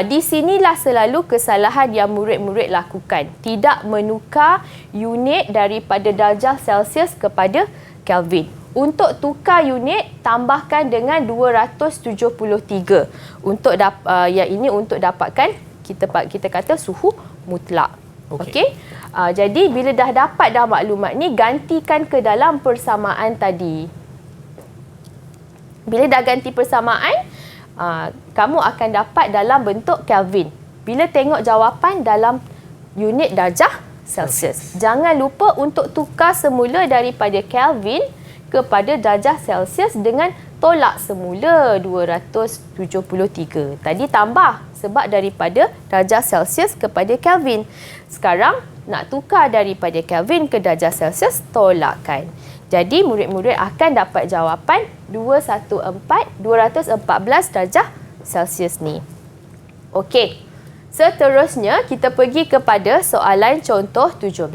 C: Di sinilah selalu kesalahan yang murid-murid lakukan. Tidak menukar unit daripada darjah Celsius kepada Kelvin. Untuk tukar unit, tambahkan dengan 273 untuk yang ini untuk dapatkan kita kata suhu mutlak. Okey. Jadi bila dah dapat maklumat ni, gantikan ke dalam persamaan tadi. Bila dah ganti persamaan, kamu akan dapat dalam bentuk Kelvin. Bila tengok jawapan dalam unit darjah Celsius. Jangan lupa untuk tukar semula daripada Kelvin kepada darjah Celsius dengan tolak semula 273. Tadi tambah sebab daripada darjah Celsius kepada Kelvin. Sekarang nak tukar daripada Kelvin ke darjah Celsius, tolakkan. Jadi murid-murid akan dapat jawapan 214 darjah Celsius ni. Okey. Seterusnya, kita pergi kepada soalan contoh 17.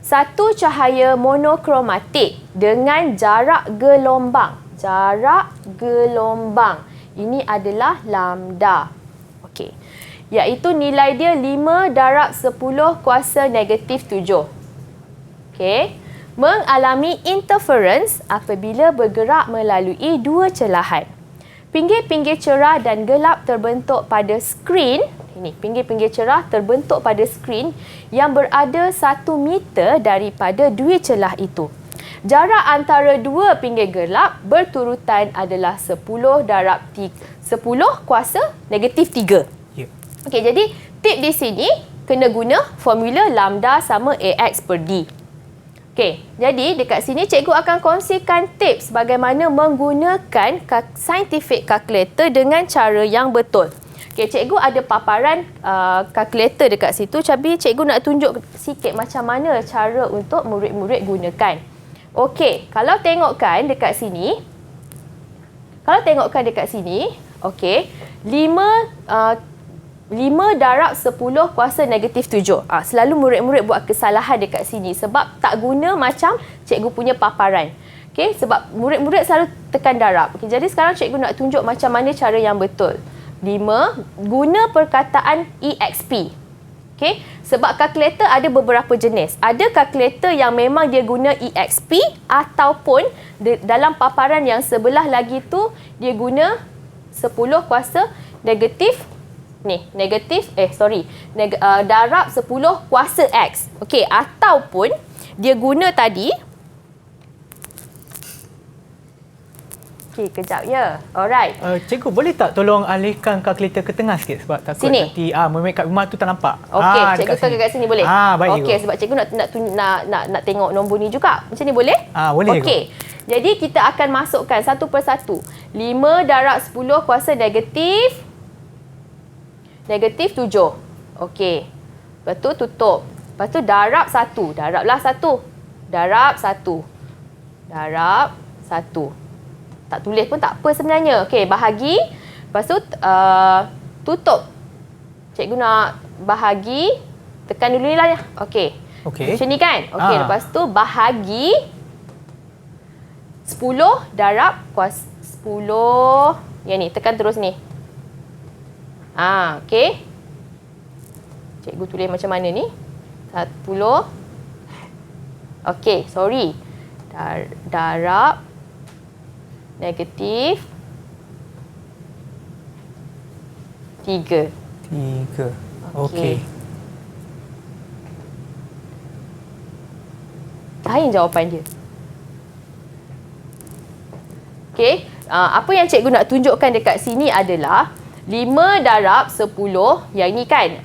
C: Satu cahaya monokromatik dengan jarak gelombang. Jarak gelombang. Ini adalah lambda. Okey. Iaitu nilai dia 5 × 10⁻⁻⁷. Okey. Mengalami interference apabila bergerak melalui 2 celahan. Pinggir-pinggir cerah dan gelap terbentuk pada skrin. Ini pinggir-pinggir cerah terbentuk pada skrin yang berada 1 meter daripada 2 celah itu. Jarak antara 2 pinggir gelap berturutan adalah 10 kuasa negatif 3. Okey, jadi tip di sini kena guna formula lambda sama AX per D. Okey, jadi dekat sini cikgu akan kongsikan tips bagaimana menggunakan scientific calculator dengan cara yang betul. Okey, cikgu ada paparan calculator dekat situ, tapi cikgu nak tunjuk sikit macam mana cara untuk murid-murid gunakan. Okey, kalau tengokkan dekat sini, okey, 5 darab 10 kuasa negatif 7. Selalu murid-murid buat kesalahan dekat sini sebab tak guna macam cikgu punya paparan. Okey, sebab murid-murid selalu tekan darab. Okey, jadi sekarang cikgu nak tunjuk macam mana cara yang betul. 5, guna perkataan EXP. Okey, sebab kalkulator ada beberapa jenis. Ada kalkulator yang memang dia guna EXP ataupun dalam paparan yang sebelah lagi tu dia guna 10 kuasa negatif darab 10 kuasa X. Okey, ataupun dia guna tadi. Okey, kejap ya. Alright.
B: Cikgu, boleh tak tolong alihkan kalkulator ke tengah sikit sebab takut
C: sini.
B: nanti murid kat rumah tu tak nampak.
C: Okey, cikgu tekan kat sini boleh?
B: Baik.
C: Okey, sebab cikgu nak tengok nombor ni juga. Macam ni boleh?
B: Boleh.
C: Okey. Jadi kita akan masukkan satu persatu. 5 darab 10 kuasa negatif 7. Okey. Lepas tu tutup. Lepas tu darab 1. Darablah 1. Darab 1. Darab 1. Tak tulis pun tak apa sebenarnya. Okey, bahagi. Lepas tu tutup. Cikgu nak bahagi. Tekan dulu ni lah ya. Okey. Macam ni kan? Okey, lepas tu bahagi 10 darab kuasa 10. Yang ni, tekan terus ni. Okey. Cikgu tulis macam mana ni? 10. Okey, sorry. Darab negatif 3.
B: Okey.
C: Lain jawapan dia. Okey, apa yang cikgu nak tunjukkan dekat sini adalah 5 darab 10, yang ini kan.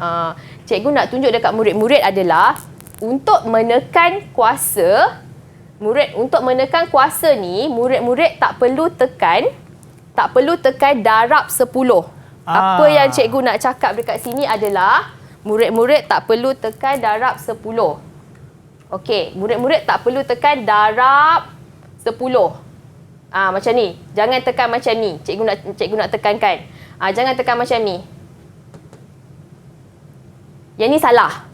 C: Cikgu nak tunjuk dekat murid-murid adalah untuk menekan kuasa. Untuk menekan kuasa ni, murid-murid tak perlu tekan darab 10. Apa yang cikgu nak cakap dekat sini adalah murid-murid tak perlu tekan darab 10. Okey, murid-murid tak perlu tekan darab 10. Macam ni. Jangan tekan macam ni. Cikgu nak tekankan. Jangan tekan macam ni. Yang ni salah.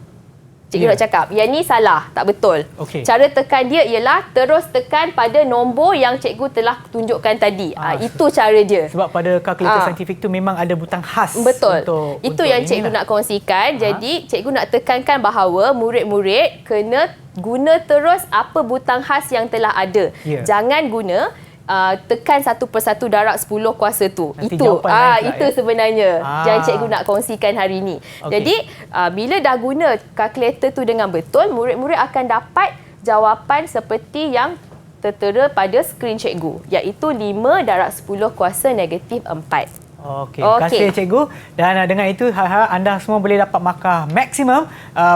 C: Cikgu nak cakap, yang ni salah, tak betul. Cara tekan dia ialah terus tekan pada nombor yang cikgu telah tunjukkan tadi. Itu cara dia.
B: Sebab pada kalkulator saintifik tu memang ada butang khas.
C: Betul. Itu yang cikgu nak kongsikan. Jadi cikgu nak tekankan bahawa murid-murid kena guna terus apa butang khas yang telah ada. Jangan guna tekan satu persatu darab 10 kuasa tu.
B: Nanti
C: itu
B: itu
C: sebenarnya yang cikgu nak kongsikan hari ini. Jadi bila dah guna kalkulator tu dengan betul, murid-murid akan dapat jawapan seperti yang tertera pada skrin cikgu, iaitu 5 darab 10 kuasa negatif 4.
B: Okey, terima kasih cikgu. Dan dengan itu anda semua boleh dapat markah maksimum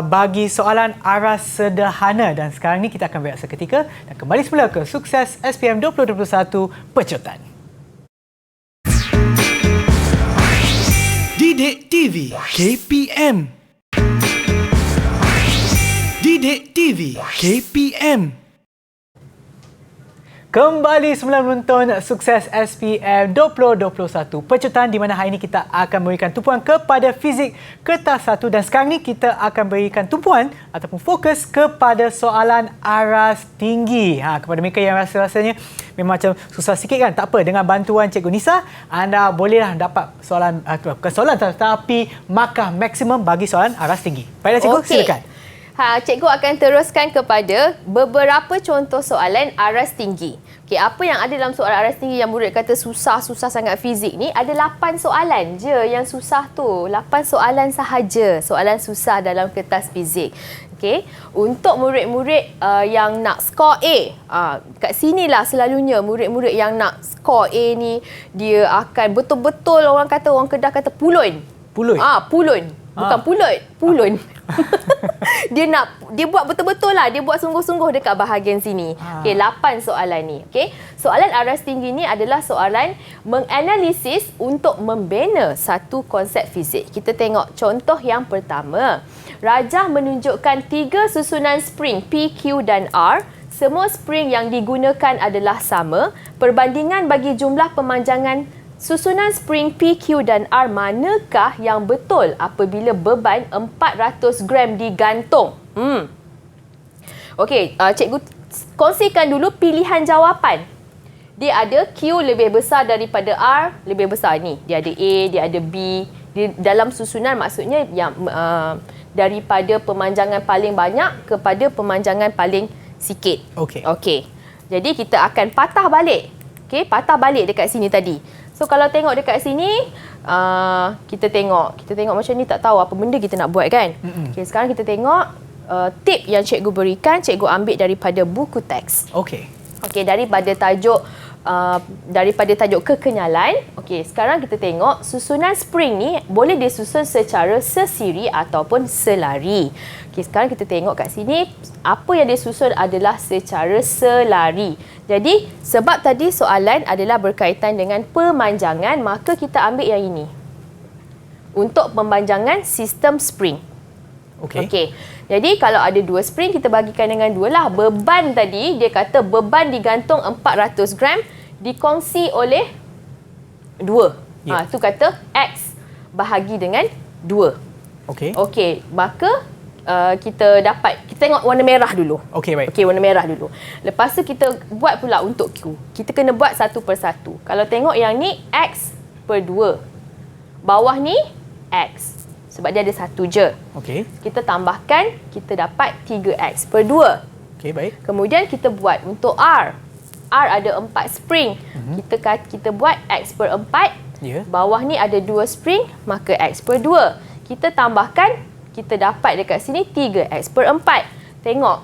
B: bagi soalan aras sederhana. Dan sekarang ni kita akan berehat seketika dan kembali semula ke Sukses SPM 2021 Pejotan.
A: Didik TV KPM. Didik TV KPM.
B: Kembali semula menonton Sukses SPM 2021 Pejotan, di mana hari ini kita akan memberikan tumpuan kepada fizik kertas 1 dan sekarang ni kita akan berikan tumpuan ataupun fokus kepada soalan aras tinggi. Kepada mereka yang rasa-rasanya memang macam susah sikit kan, tak apa, dengan bantuan Cikgu Nisa anda bolehlah dapat soalan bukan soalan tetapi markah maksimum bagi soalan aras tinggi. Baiklah cikgu, silakan.
C: Cikgu akan teruskan kepada beberapa contoh soalan aras tinggi. Okey, apa yang ada dalam soalan aras tinggi yang murid kata susah sangat fizik ni, ada 8 soalan je yang susah tu. 8 soalan sahaja, soalan susah dalam kertas fizik. Okey, untuk murid-murid yang nak skor A, kat sinilah selalunya murid-murid yang nak skor A ni dia akan betul-betul orang Kedah kata pulun. Pulun. Bukan pulut, pulun. Dia buat betul-betul lah. Dia buat sungguh-sungguh dekat bahagian sini. Okey, 8 soalan ni. Okey, soalan aras tinggi ni adalah soalan menganalisis untuk membina satu konsep fizik. Kita tengok contoh yang pertama. Rajah menunjukkan 3 susunan spring P, Q dan R. Semua spring yang digunakan adalah sama. Perbandingan bagi jumlah pemanjangan susunan spring P, Q dan R manakah yang betul apabila beban 400 gram digantung? Okey, cikgu kongsikan dulu pilihan jawapan. Dia ada Q lebih besar daripada R, lebih besar ni. Dia ada A, dia ada B. Di dalam susunan maksudnya yang daripada pemanjangan paling banyak kepada pemanjangan paling sikit. Okey. Jadi kita akan patah balik. Okey, patah balik dekat sini tadi. So kalau tengok dekat sini, kita tengok macam ni, tak tahu apa benda kita nak buat kan. Okey, sekarang kita tengok tip yang cikgu berikan, cikgu ambil daripada buku teks. Okey, daripada tajuk kekenyalan. Okey, sekarang kita tengok susunan spring ni boleh disusun secara sesiri ataupun selari. Okey, sekarang kita tengok kat sini, apa yang disusun adalah secara selari. Jadi, sebab tadi soalan adalah berkaitan dengan pemanjangan, maka kita ambil yang ini. Untuk pemanjangan sistem spring. Okey. Jadi, kalau ada 2 spring, kita bagikan dengan 2 lah. Beban tadi, dia kata beban digantung 400 gram dikongsi oleh 2. Itu kata X bahagi dengan 2. Okey, maka kita tengok warna merah dulu. Okey, warna merah dulu. Lepas tu kita buat pula untuk Q. Kita kena buat satu persatu. Kalau tengok yang ni X per 2. Bawah ni X. Sebab dia ada satu je. Kita tambahkan, kita dapat 3X per 2.
B: Baik.
C: Kemudian kita buat untuk R. R ada 4 spring. Kita buat X per 4. Bawah ni ada 2 spring, maka X per 2. Kita tambahkan, kita dapat dekat sini 3X per 4. Tengok,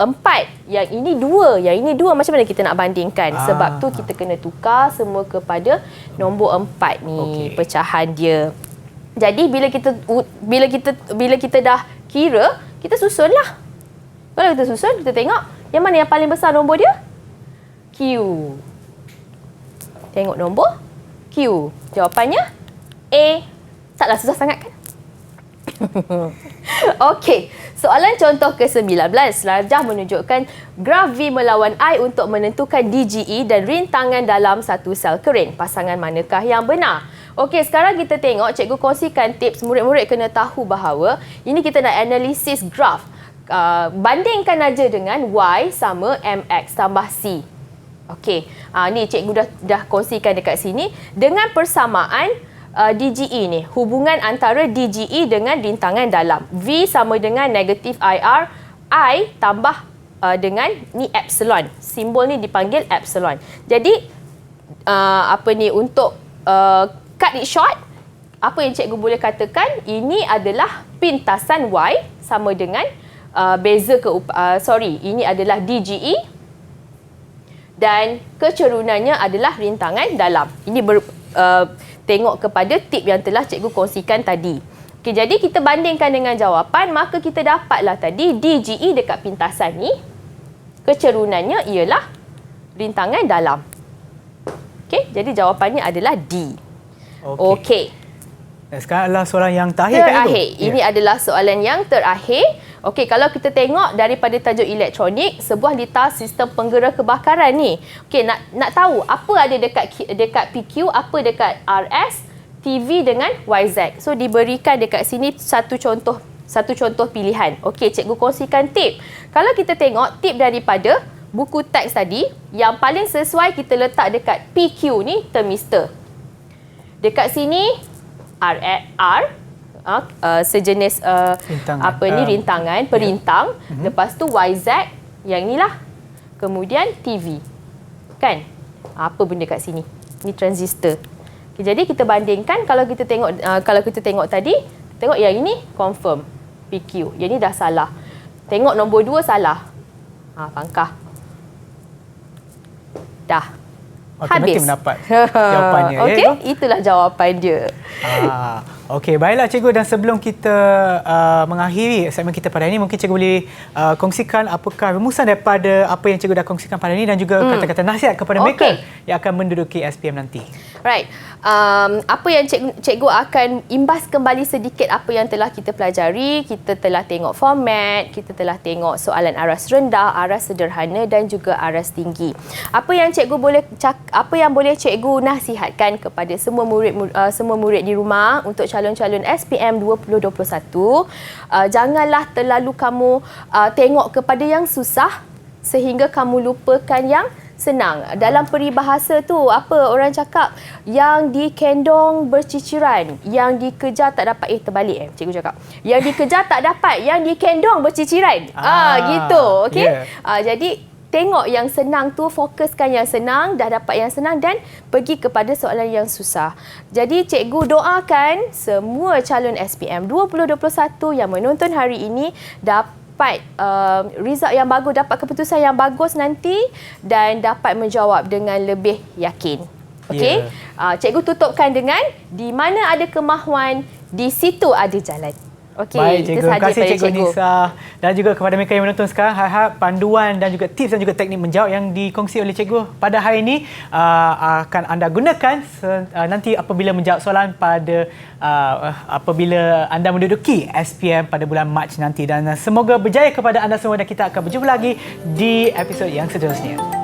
C: 4. Yang ini 2. Yang ini 2. Macam mana kita nak bandingkan? Sebab tu kita kena tukar semua kepada nombor 4 ni. Pecahan dia. Jadi bila kita dah kira, kita susunlah. Kalau kita susun, kita tengok yang mana yang paling besar nombor dia? Q. Tengok nombor Q. Jawapannya A. Taklah susah sangat kan? Okey, soalan contoh ke-19. Selajah menunjukkan graf V melawan I untuk menentukan DGE dan rintangan dalam satu sel kering. Pasangan manakah yang benar? Okey, sekarang kita tengok, cikgu kongsikan tips. Murid-murid kena tahu bahawa ini kita nak analisis graf. Bandingkan aja dengan Y sama MX tambah C. Okey, ni cikgu dah kongsikan dekat sini. Dengan persamaan DGE ni, hubungan antara DGE dengan rintangan dalam. V sama dengan negatif IR, I tambah dengan ni epsilon. Simbol ni dipanggil epsilon. Jadi, untuk cut it short, apa yang cikgu boleh katakan, ini adalah pintasan Y sama dengan ini adalah DGE dan kecerunannya adalah rintangan dalam. Ini tengok kepada tip yang telah cikgu kongsikan tadi. Okey, jadi kita bandingkan dengan jawapan, maka kita dapatlah tadi DGE dekat pintasan ni, kecerunannya ialah rintangan dalam. Okey, jadi jawapannya adalah D. Okey.
B: Dan sekarang adalah soalan yang terakhir.
C: Ini adalah soalan yang terakhir. Okey, kalau kita tengok daripada tajuk elektronik, sebuah litar sistem penggera kebakaran ni. Okey, nak tahu apa ada dekat PQ, apa dekat RS, TV dengan YZ. So diberikan dekat sini satu contoh pilihan. Okey, cikgu kongsikan tip. Kalau kita tengok tip daripada buku teks tadi, yang paling sesuai kita letak dekat PQ ni termistor. Dekat sini sejenis rintangan, perintang. Lepas tu YZ, yang inilah. Kemudian TV. Kan? Apa benda kat sini? Ni transistor. Okay, jadi kita bandingkan, kalau kita tengok tadi, tengok yang ini confirm PQ. Yang ni dah salah. Tengok nombor 2 salah. Pangkah. Dah. Habis.
B: Mendapat jawapannya.
C: Okey, itulah jawapan dia.
B: Okey, baiklah cikgu, dan sebelum kita mengakhiri segmen kita pada ini, mungkin cikgu boleh kongsikan apakah rumusan daripada apa yang cikgu dah kongsikan pada ini dan juga kata-kata nasihat kepada mereka yang akan menduduki SPM nanti.
C: Right. Apa yang cikgu akan imbas kembali sedikit apa yang telah kita pelajari. Kita telah tengok format, kita telah tengok soalan aras rendah, aras sederhana dan juga aras tinggi. Apa yang boleh cikgu nasihatkan kepada semua murid di rumah untuk calon-calon SPM 2021, janganlah terlalu kamu tengok kepada yang susah sehingga kamu lupakan yang senang. Dalam peribahasa tu, apa orang cakap? Yang dikendong berciciran, yang dikejar tak dapat. Terbalik cikgu cakap. Yang dikejar tak dapat, yang dikendong berciciran. Gitu. Okey.
B: Yeah.
C: Jadi tengok yang senang tu, fokuskan yang senang, dah dapat yang senang dan pergi kepada soalan yang susah. Jadi cikgu doakan semua calon SPM 2021 yang menonton hari ini dapat result yang bagus, dapat keputusan yang bagus nanti dan dapat menjawab dengan lebih yakin. Okey? Cikgu tutupkan dengan di mana ada kemahuan, di situ ada jalan. Okey,
B: baik, cikgu. Terima kasih Cikgu Nisa dan juga kepada mereka yang menonton sekarang. Harap panduan dan juga tips dan juga teknik menjawab yang dikongsi oleh cikgu pada hari ini akan anda gunakan nanti apabila menjawab soalan pada apabila anda menduduki SPM pada bulan Mac nanti. Dan semoga berjaya kepada anda semua dan kita akan berjumpa lagi di episod yang seterusnya.